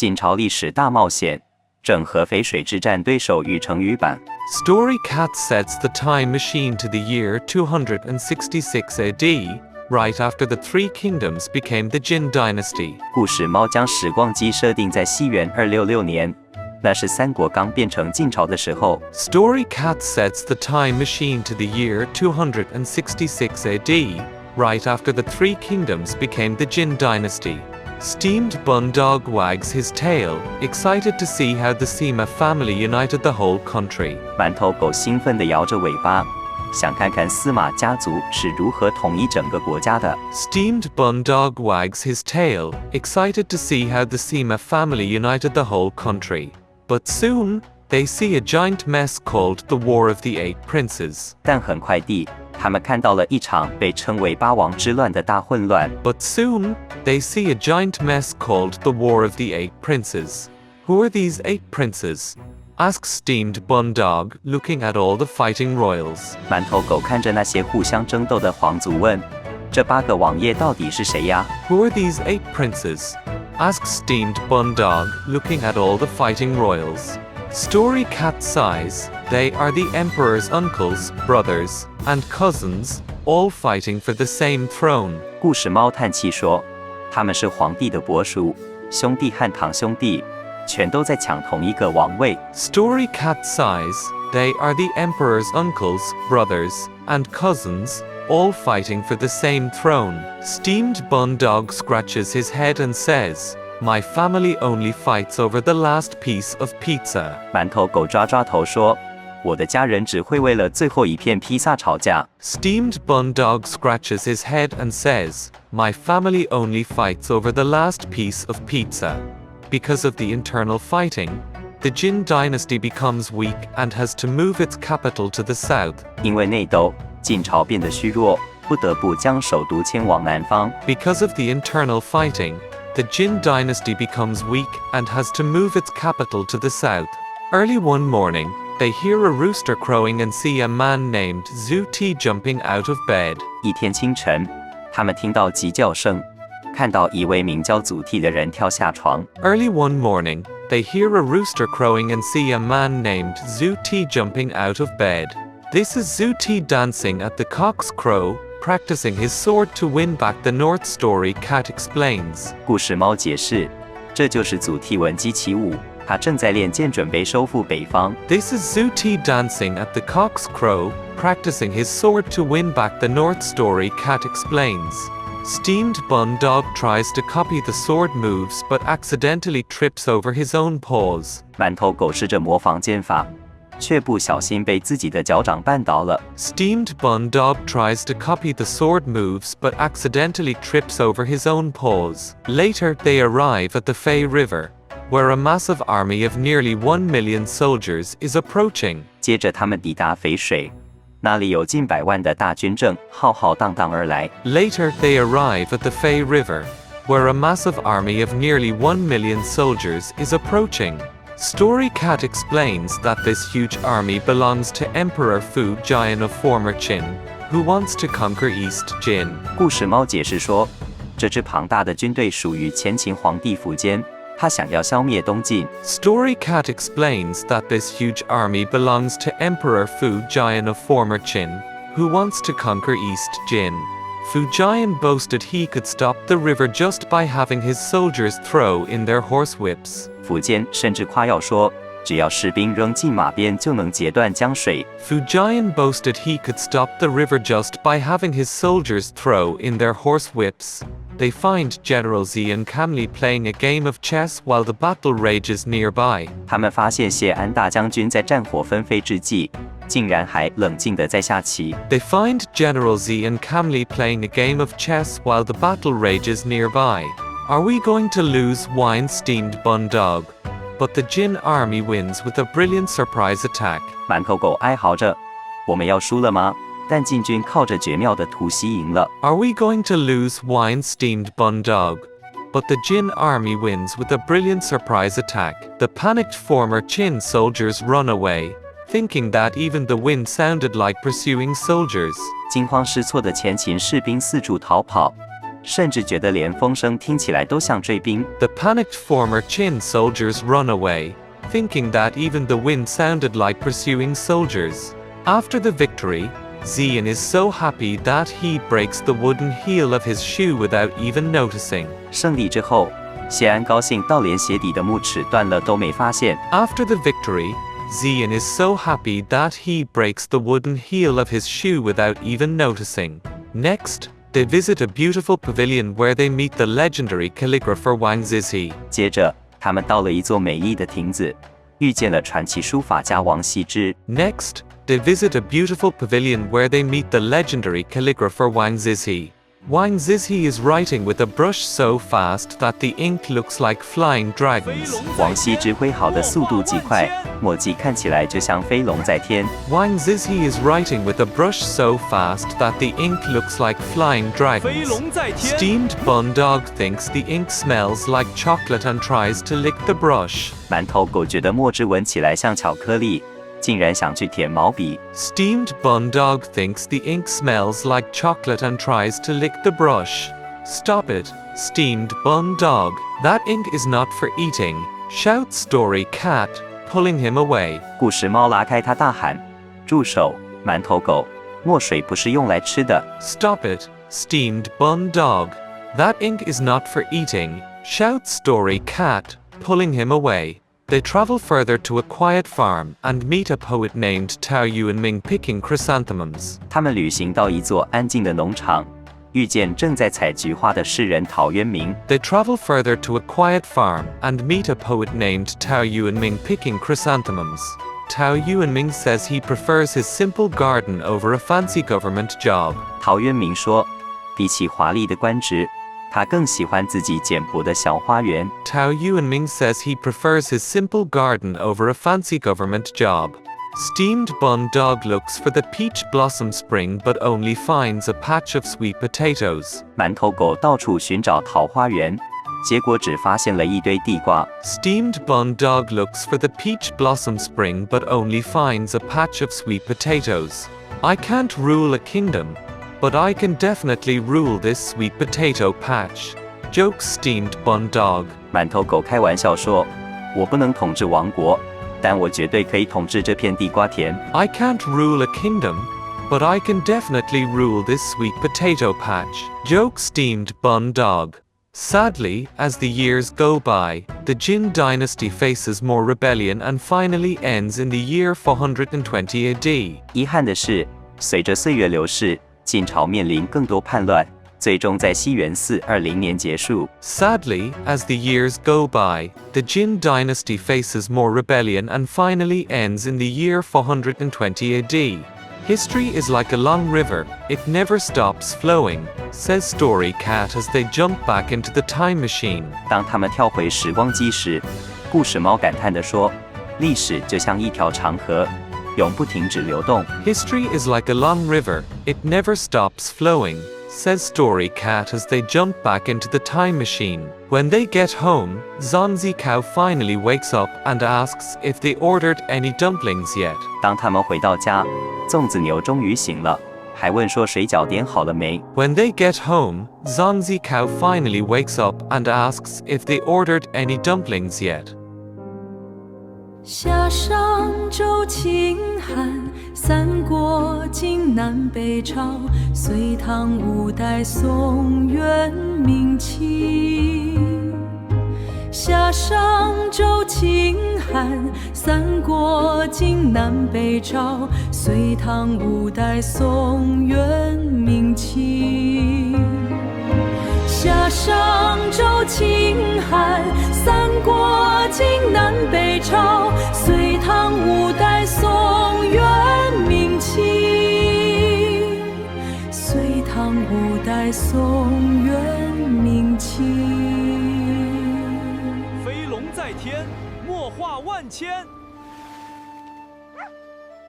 晋朝历史大冒险，整合淝水之战对手与成语版。Storycat sets the time machine to the year 266 AD, right after the Three Kingdoms became the Jin dynasty. 故事猫将时光机设定在西元266年，那是三国刚变成晋朝的时候。Storycat sets the time machine to the year 266 AD, right after the Three Kingdoms became the Jin dynasty. Steamed Bundog wags his tail, excited to see how the Sima family united the whole country. 馒头狗兴奋地摇着尾巴，想看看司马家族是如何统一整个国家的。Steamed Bundog wags his tail, excited to see how the Sima family united the whole country. But soon, they see a giant mess called the War of the Eight Princes. 但很快地，他们看到了一场被称为八王之乱的大混乱。But soon, they see a giant mess called the War of the Eight Princes. Who are these eight princes? Asks Steamed Bundog, looking at all the fighting royals. 馒头狗看着那些互相争斗的皇族问：“这8个王爷到底是谁呀？” Who are these eight princes? Asks Steamed Bundog, looking at all the fighting royals. Storycat sighs, they are the emperor's uncles, brothers, and cousins, all fighting for the same throne. 故事猫叹气说：“他们是皇帝的伯叔、兄弟和堂兄弟，全都在抢同一个王位。” Storycat sighs, they are the emperor's uncles, brothers, and cousins, all fighting for the same throne. Steamed Bundog scratches his head and says, My family only fights over the last piece of pizza. 馒头狗抓抓头说：“我的家人只会为了最后一片披萨吵架。” Steamed Bundog scratches his head and says, My family only fights over the last piece of pizza. Because of the internal fighting, the Jin dynasty becomes weak and has to move its capital to the south. 因为内斗，晋朝变得虚弱，不得不将首都迁往南方。Because of the internal fighting, the Jin dynasty becomes weak and has to move its capital to the south. Early one morning, they hear a rooster crowing and see a man named Zhu Ti jumping out of bed. 一天清晨，他们听到鸡叫声，看到一位名叫祖逖的人跳下床。Early one morning, they hear a rooster crowing and see a man named Zhu Ti jumping out of bed. This is Zhu Ti dancing at the cock's crow, practicing his sword to win back the North. Storycat explains. 故事猫解释，这就是祖逖闻鸡起舞，他正在练剑，准备收复北方。This is Zhu Ti dancing at the cock's crow, practicing his sword to win back the North. Storycat explains. Steamed Bundog tries to copy the sword moves but accidentally trips over his own paws. 馒头狗试着模仿剑法，却不小心被自己的脚掌绊倒了。Steamed Bundog tries to copy the sword moves but accidentally trips over his own paws. Later, they arrive at the Fei River, where a massive army of nearly 1 million soldiers is approaching. 接着他们抵达淝水，那里有近100万的大军正浩浩荡荡而来。Later, they arrive at the Fei River, where a massive army of nearly 1 million soldiers is approaching. Storycat explains that this huge army belongs to Emperor Fu Jian of former Qin, who wants to conquer East Jin. 故事猫解释说，这支庞大的军队属于前秦皇帝苻坚，他想要消灭东晋。Storycat explains that this huge army belongs to Emperor Fu Jian of former Qin, who wants to conquer East Jin. Fu Jian boasted he could stop the river just by having his soldiers throw in their horsewhips. 苻坚甚至夸耀说，只要士兵扔进马边就能截断江水。Fu Jian boasted he could stop the river just by having his soldiers throw in their horsewhips. They find General Xian calmly playing a game of chess while the battle rages nearby. 他们发现谢安大将军在战火纷飞之际，竟然还冷静地在下棋。They find General Xian calmly playing a game of chess while the battle rages nearby. Are we going to lose? Whined Steamed Bundog. But the Jin army wins with a brilliant surprise attack. 馒头狗哀嚎着：“我们要输了吗？”但晋军靠着绝妙的突袭赢了。Are we going to lose? Whined Steamed Bundog. But the Jin army wins with a brilliant surprise attack. The panicked former Qin soldiers run away, thinking that even the wind sounded like pursuing soldiers. 惊慌失措的前秦士兵四处逃跑，甚至觉得连风声听起来都像追兵。The panicked former Qin soldiers run away, thinking that even the wind sounded like pursuing soldiers. After the victory, Xian is so happy that he breaks the wooden heel of his shoe without even noticing. 胜利之后，谢安高兴到连鞋底的木齿断了都没发现。After the victory, Xian is so happy that he breaks the wooden heel of his shoe without even noticing. Next, they visit a beautiful pavilion where they meet the legendary calligrapher Wang Zizhi. 接着，他们到了一座美丽的亭子，遇见了传奇书法家王羲之。Next, they visit a beautiful pavilion where they meet the legendary calligrapher Wang Zizhi. Wang Zizhi is writing with a brush so fast that the ink looks like flying dragons. 王羲之挥毫的速度极快，墨迹看起来就像飞龙在天。Wang Zizhi is writing with a brush so fast that the ink looks like flying dragons. Steamed Bun Dog thinks the ink smells like chocolate and tries to lick the brush. 馒头狗觉得墨汁闻起来像巧克力，竟然想去舔毛笔。Steamed Bun Dog thinks the ink smells like chocolate and tries to lick the brush. Stop it, Steamed Bun Dog. That ink is not for eating, shouts Story Cat, pulling him away. 故事猫拉开它大喊：“住手，馒头狗！墨水不是用来吃的。” Stop it, Steamed Bun Dog. That ink is not for eating, shouts Story Cat, pulling him away. They travel further to a quiet farm and meet a poet named Tao Yuanming picking chrysanthemums. 他们旅行到一座安静的农场，遇见正在采菊花的诗人陶渊明。They travel further to a quiet farm and meet a poet named Tao Yuanming picking chrysanthemums. Tao Yuanming says he prefers his simple garden over a fancy government job. 陶渊明说，比起华丽的官职，他更喜欢自己简朴的小花园。Tao Yuanming says he prefers his simple garden over a fancy government job. Steamed Bun Dog looks for the peach blossom spring but only finds a patch of sweet potatoes. 馒头狗到处寻找桃花源，结果只发现了一堆地瓜。Steamed Bun Dog looks for the peach blossom spring but only finds a patch of sweet potatoes. I can't rule a kingdom, but I can definitely rule this sweet potato patch, jokes Steamed Bun Dog. 馒头狗开玩笑说：“我不能统治王国，但我绝对可以统治这片地瓜田。” I can't rule a kingdom, but I can definitely rule this sweet potato patch, jokes Steamed Bun Dog. Sadly, as the years go by, the Jin dynasty faces more rebellion and finally ends in the year 420 AD. 遗憾的是，随着岁月流逝，晋朝面临更多叛乱，最终在西元420年结束。Sadly, as the years go by, the Jin dynasty faces more rebellion and finally ends in the year 420 AD. History is like a long river, it never stops flowing, says Story Cat as they jump back into the time machine. 当他们跳回时光机时，故事猫感叹地说：“历史就像一条长河，永不停止流动。” History is like a long river, it never stops flowing, says Story Cat as they jump back into the time machine. When they get home, Zonzi Cow finally wakes up and asks if they ordered any dumplings yet. 当他们回到家，粽子牛终于醒了，还问说水饺点好了没。 When they get home, Zonzi Cow finally wakes up and asks if they ordered any dumplings yet. 夏商周秦汉，三国晋南北朝，隋唐五代宋元明清。夏商周秦汉，三国晋南北朝，隋唐五代宋元明清。夏商周秦汉，三国晋南北朝，隋唐五代宋元明清。隋唐五代宋元明清。飞龙在天，墨画万千。